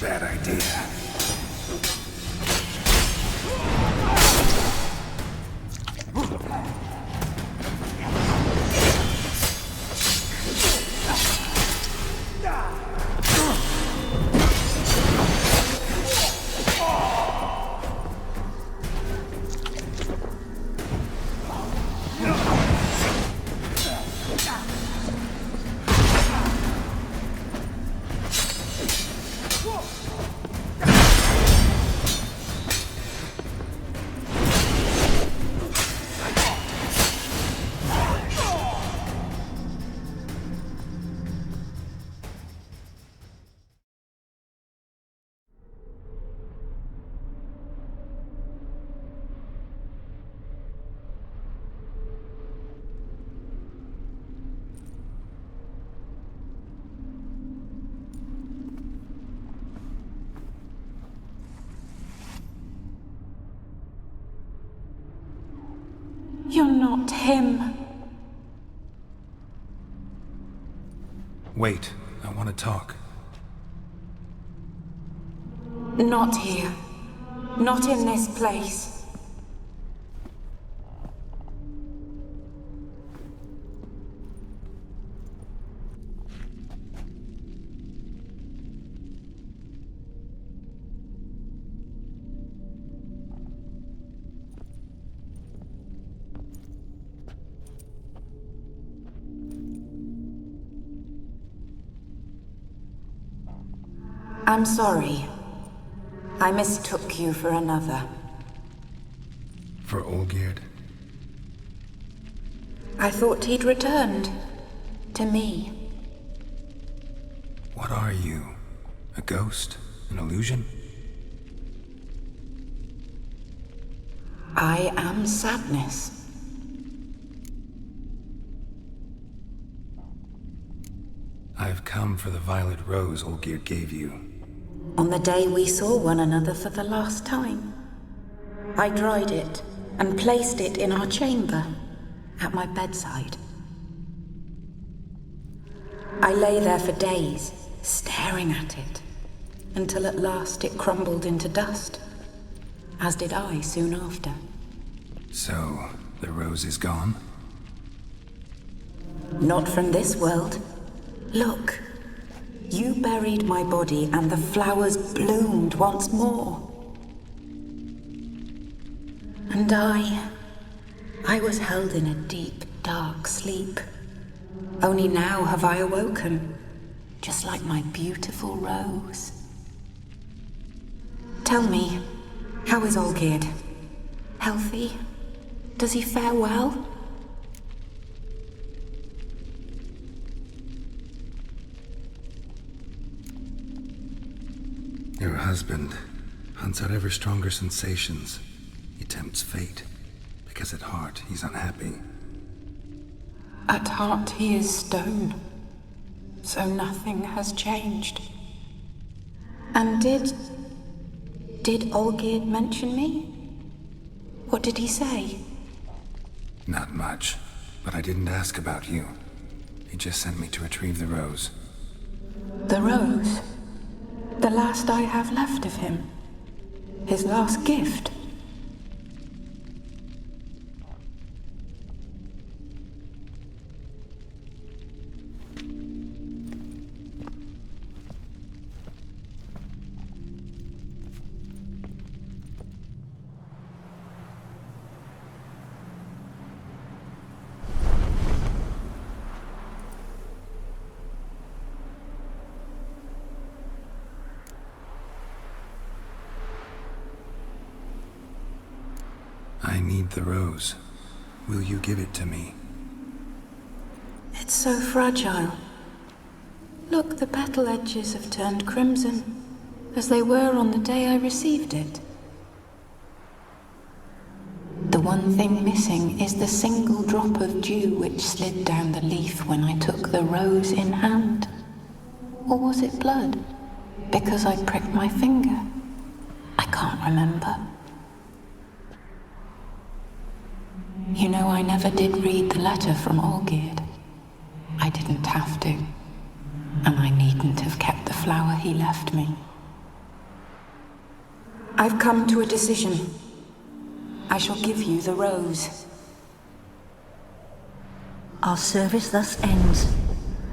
bad idea. You're not him. Wait, I want to talk. Not here. Not in this place. I'm sorry. I mistook you for another. For Olgierd? I thought he'd returned. To me. What are you? A ghost? An illusion? I am sadness. I've come for the violet rose Olgierd gave you. On the day we saw one another for the last time, I dried it and placed it in our chamber, at my bedside. I lay there for days, staring at it, until at last it crumbled into dust, as did I soon after. So, the rose is gone? Not from this world. Look. You buried my body and the flowers bloomed once more. And I was held in a deep, dark sleep. Only now have I awoken, just like my beautiful rose. Tell me, how is Olgierd? Healthy? Does he fare well? Your husband hunts out ever stronger sensations. He tempts fate, because at heart he's unhappy. At heart he is stone, so nothing has changed. And did Olgierd mention me? What did he say? Not much, but I didn't ask about you. He just sent me to retrieve the rose. The rose? The last I have left of him. His last gift. I need the rose. Will you give it to me? It's so fragile. Look, the petal edges have turned crimson, as they were on the day I received it. The one thing missing is the single drop of dew which slid down the leaf when I took the rose in hand. Or was it blood? Because I pricked my finger. I can't remember. You know, I never did read the letter from Olgierd. I didn't have to. And I needn't have kept the flower he left me. I've come to a decision. I shall give you the rose. Our service thus ends.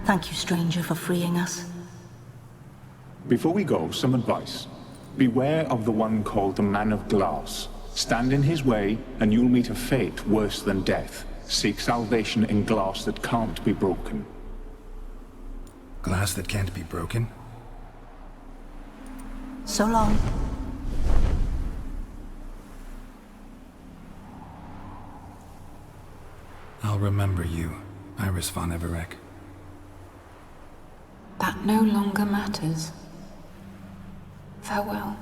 Thank you, stranger, for freeing us. Before we go, some advice. Beware of the one called the Man of Glass. Stand in his way, and you'll meet a fate worse than death. Seek salvation in glass that can't be broken. Glass that can't be broken? So long. I'll remember you, Iris von Everec. That no longer matters. Farewell.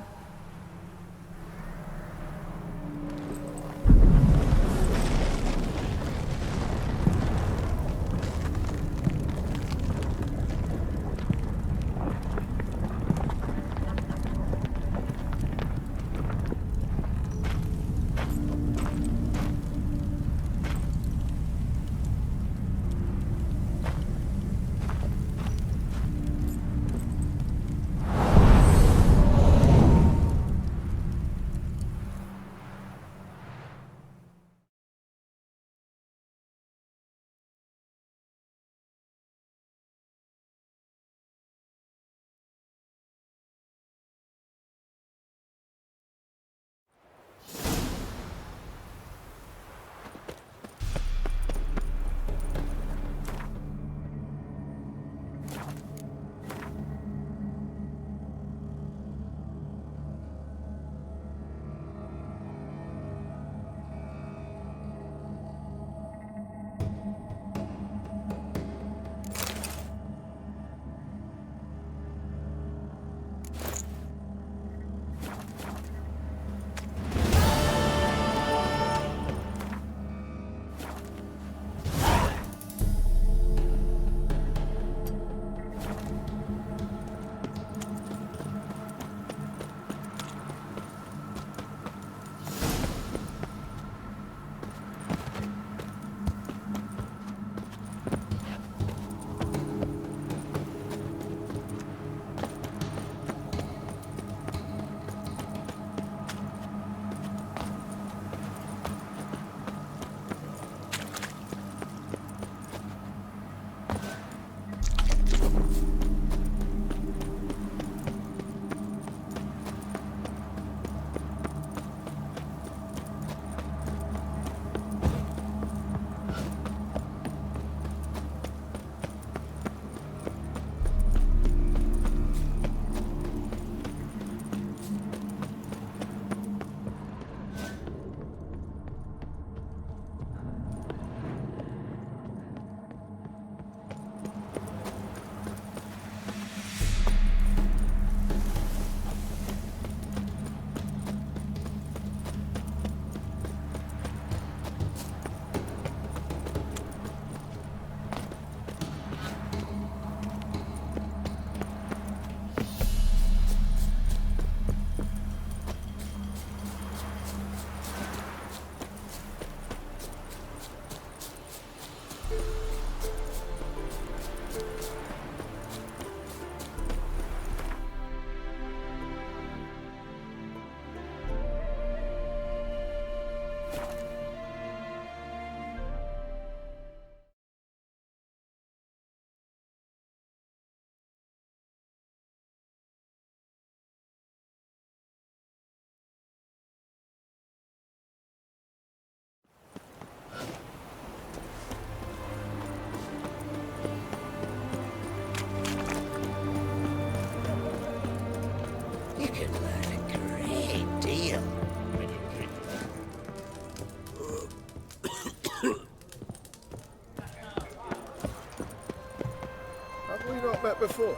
Met before?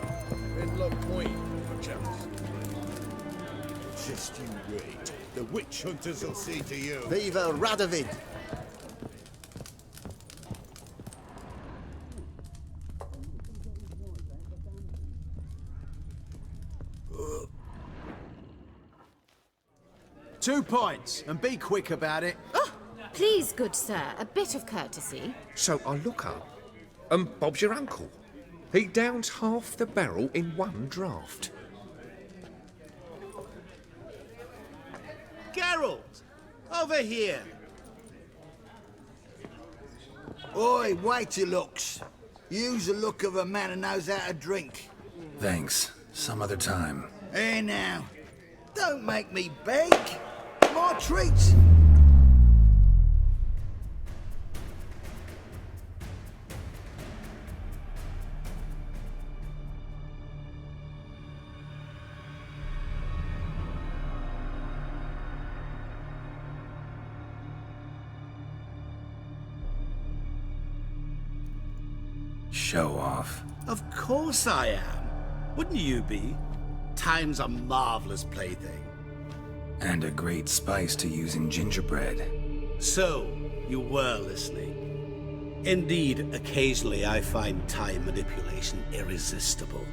In Lock Point, perchance. Just you wait. The witch hunters will see to you. Viva Radovid! Two pints, and be quick about it. Oh, please, good sir, a bit of courtesy. So I look up, and Bob's your uncle. He downs half the barrel in one draught. Geralt! Over here! Oi, wait your looks. Use the look of a man who knows how to drink. Thanks. Some other time. Here now. Don't make me beg. My treats. Show off. Of course I am. Wouldn't you be? Time's a marvelous plaything. And a great spice to use in gingerbread. So, you were listening. Indeed, occasionally I find time manipulation irresistible.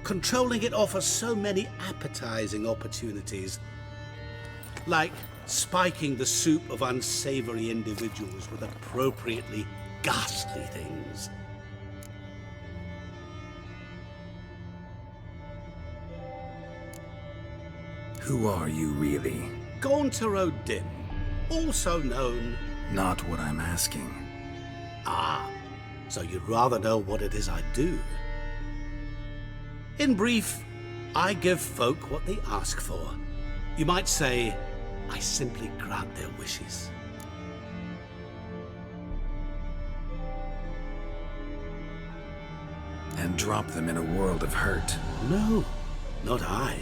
Controlling it offers so many appetizing opportunities. Like spiking the soup of unsavory individuals with appropriately ghastly things. Who are you, really? Gaunter O'Dim, also known... Not what I'm asking. Ah, so you'd rather know what it is I do. In brief, I give folk what they ask for. You might say, I simply grant their wishes. And drop them in a world of hurt. No, not I.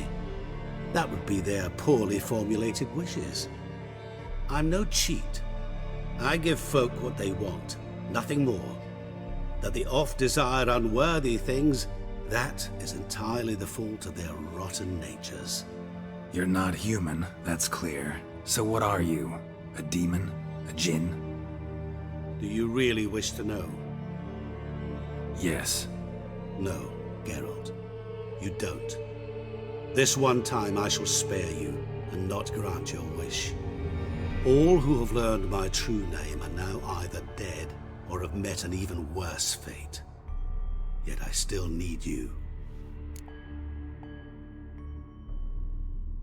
That would be their poorly formulated wishes. I'm no cheat. I give folk what they want, nothing more. That they oft desire unworthy things, that is entirely the fault of their rotten natures. You're not human, that's clear. So what are you? A demon? A djinn? Do you really wish to know? Yes. No, Geralt. You don't. This one time I shall spare you, and not grant your wish. All who have learned my true name are now either dead, or have met an even worse fate. Yet I still need you.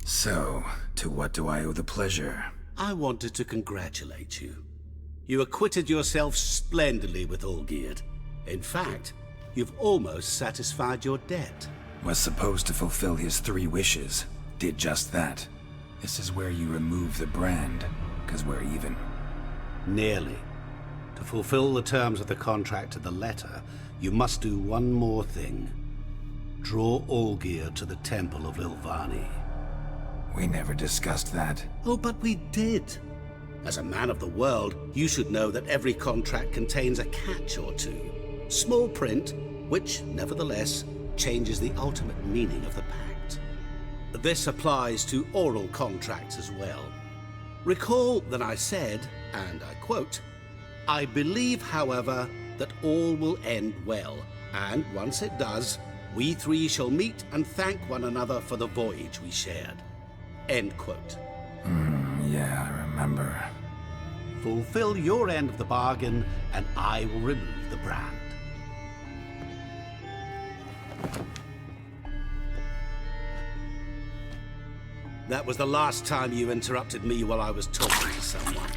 So, to what do I owe the pleasure? I wanted to congratulate you. You acquitted yourself splendidly with Olgierd. In fact, you've almost satisfied your debt. Was supposed to fulfill his 3 wishes. Did just that. This is where you remove the brand, 'cause we're even. Nearly. To fulfill the terms of the contract to the letter, you must do one more thing. Draw Olgierd to the Temple of Lilvani. We never discussed that. Oh, but we did. As a man of the world, you should know that every contract contains a catch or two. Small print, which, nevertheless, changes the ultimate meaning of the pact. This applies to oral contracts as well. Recall that I said, and I quote, "I believe, however, that all will end well, and once it does, we 3 shall meet and thank one another for the voyage we shared." End quote. Yeah, I remember. Fulfill your end of the bargain, and I will remove the brand. That was the last time you interrupted me while I was talking to someone.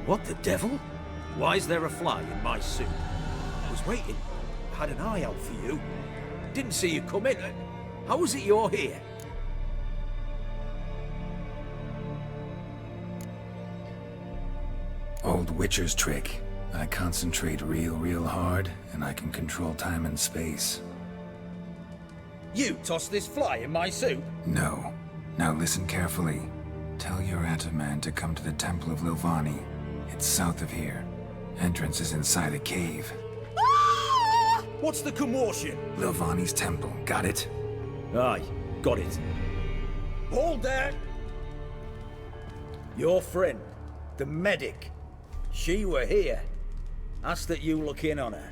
What the devil? Why is there a fly in my suit? I was waiting. Had an eye out for you. Didn't see you come in. How was it you're here? Old Witcher's trick. I concentrate real hard, and I can control time and space. You tossed this fly in my soup? No. Now listen carefully. Tell your Ataman to come to the Temple of Lilvani. It's south of here. Entrance is inside a cave. What's the commotion? Lilvani's temple, got it? Aye, got it. Hold there! Your friend, the medic, she were here. Ask that you look in on her.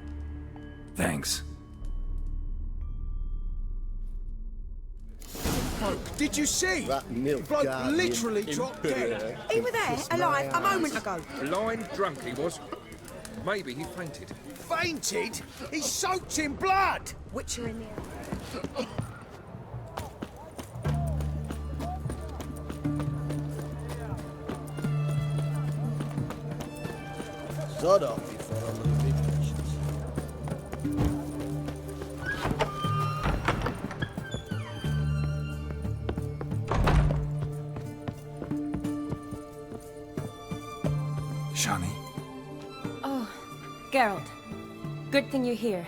Thanks. Did you see? That milk Bloke guardian literally dropped dead. He was there, alive, a moment ago. Blind drunk he was. Maybe he fainted. Fainted? He's soaked in blood! Witcher in there. Sod off before I lose my patience. Shani, Oh, Geralt. Good thing you're here.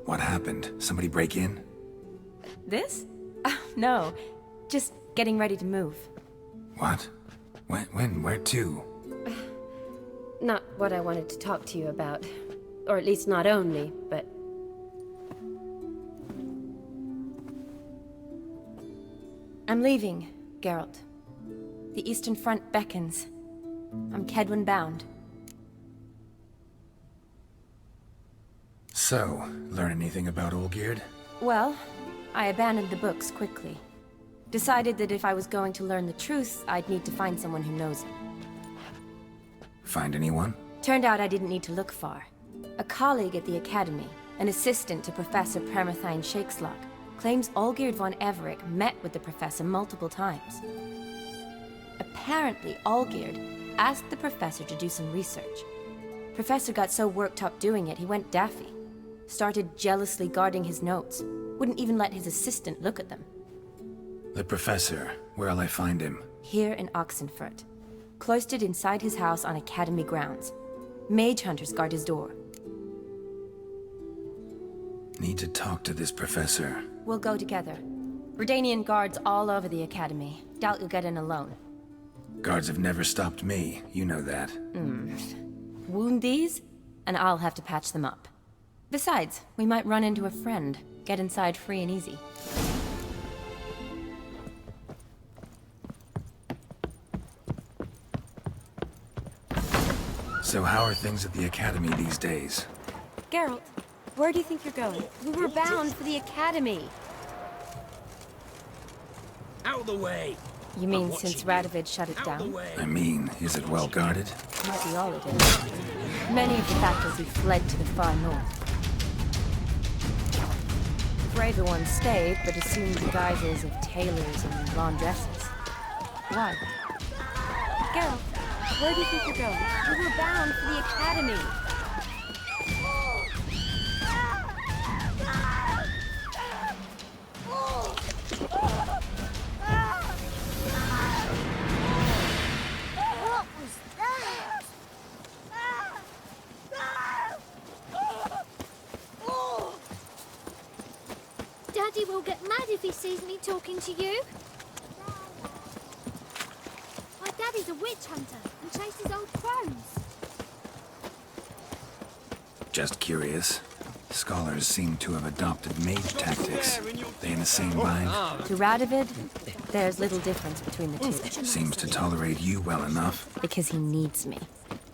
what happened? Somebody break in? This? No. Just getting ready to move. What? When? Where to? Not what I wanted to talk to you about. Or at least not only, but... I'm leaving, Geralt. The Eastern Front beckons. I'm Kedwin bound. So, learn anything about Olgierd? Well, I abandoned the books quickly. Decided that if I was going to learn the truth, I'd need to find someone who knows it. Find anyone? Turned out I didn't need to look far. A colleague at the Academy, an assistant to Professor Premathine Shakeslock, claims Olgierd von Everec met with the professor multiple times. Apparently, Olgierd asked the professor to do some research. Professor got so worked up doing it, he went daffy. Started jealously guarding his notes. Wouldn't even let his assistant look at them. The professor. Where'll I find him? Here in Oxenfurt. Cloistered inside his house on Academy grounds. Mage hunters guard his door. Need to talk to this professor. We'll go together. Redanian guards all over the Academy. Doubt you'll get in alone. Guards have never stopped me. You know that. Wound these, and I'll have to patch them up. Besides, we might run into a friend. Get inside free and easy. So how are things at the Academy these days? Geralt, where do you think you're going? We were bound for the Academy. Out of the way! You mean watching since you. Radovid shut it Out of the down? way! I mean, is it well guarded? Might be all it is. Many of the faculty fled to the far north. Braver ones stayed, but assumed the guises of tailors and laundresses. Why? Geralt, where do you think you're going? We were bound for the Academy. What was that? Daddy will get mad if he sees me talking to you. My daddy's a witch hunter and chases old crones. Just curious. Scholars seem to have adopted mage tactics. They in the same line? To Radovid, there's little difference between the two. Seems to tolerate you well enough. Because he needs me.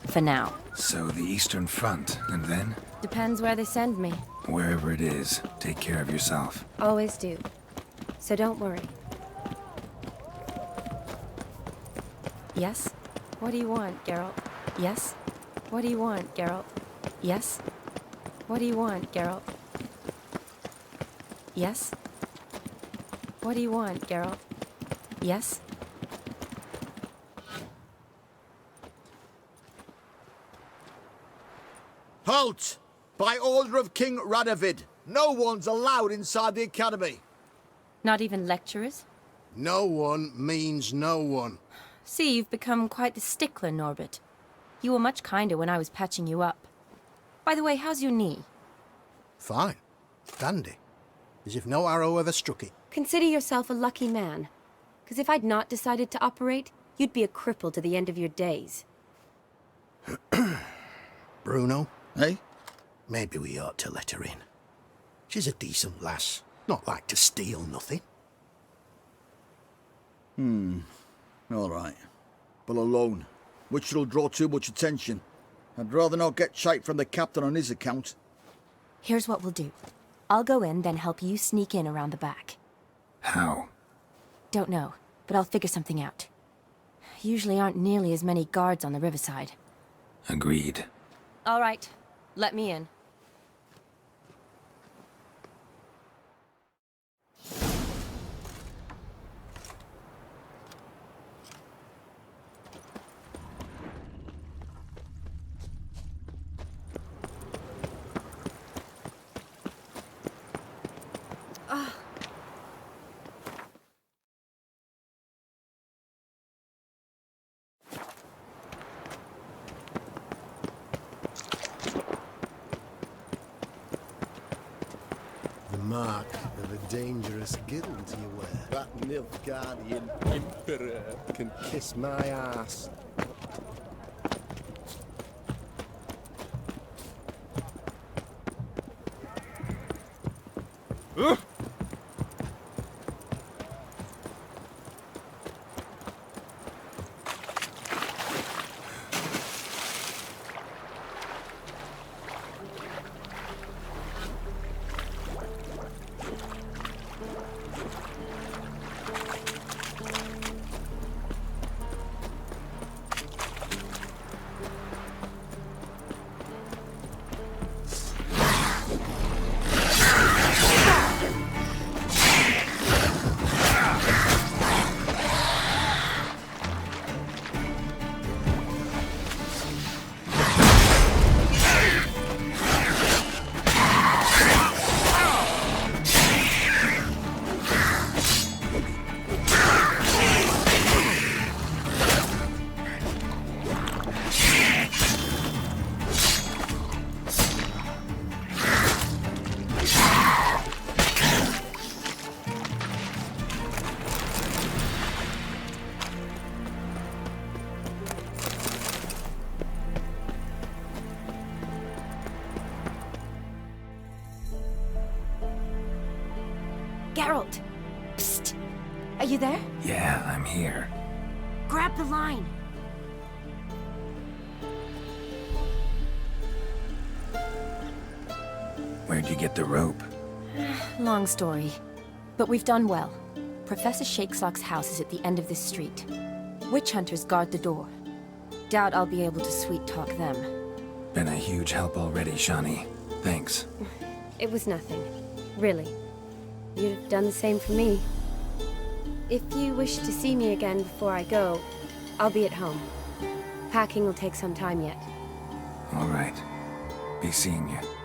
For now. So the Eastern Front, and then? Depends where they send me. Wherever it is, take care of yourself. Always do. So don't worry. Yes? What do you want, Geralt? Yes? What do you want, Geralt? Yes? What do you want, Geralt? Yes? What do you want, Geralt? Yes? Halt! By order of King Radovid, no one's allowed inside the Academy. Not even lecturers? No one means no one. See, you've become quite the stickler, Norbert. You were much kinder when I was patching you up. By the way, how's your knee? Fine. Dandy. As if no arrow ever struck it. Consider yourself a lucky man. Because if I'd not decided to operate, you'd be a cripple to the end of your days. Bruno, Eh? maybe we ought to let her in. She's a decent lass. Not like to steal nothing. All right. But alone, which will draw too much attention. I'd rather not get shite from the captain on his account. Here's what we'll do. I'll go in, then help you sneak in around the back. How? Don't know, but I'll figure something out. Usually aren't nearly as many guards on the riverside. Agreed. All right, let me in. Mark of a dangerous guild you wear. That Nilfgaardian Emperor can kiss my ass. Geralt! Psst! Are you there? Yeah, I'm here. Grab the line! Where'd you get the rope? Long story. But we've done well. Professor Shakesock's house is at the end of this street. Witch hunters guard the door. Doubt I'll be able to sweet-talk them. Been a huge help already, Shani. Thanks. It was nothing. Really. You'd have done the same for me. If you wish to see me again before I go, I'll be at home. Packing will take some time yet. All right. Be seeing you.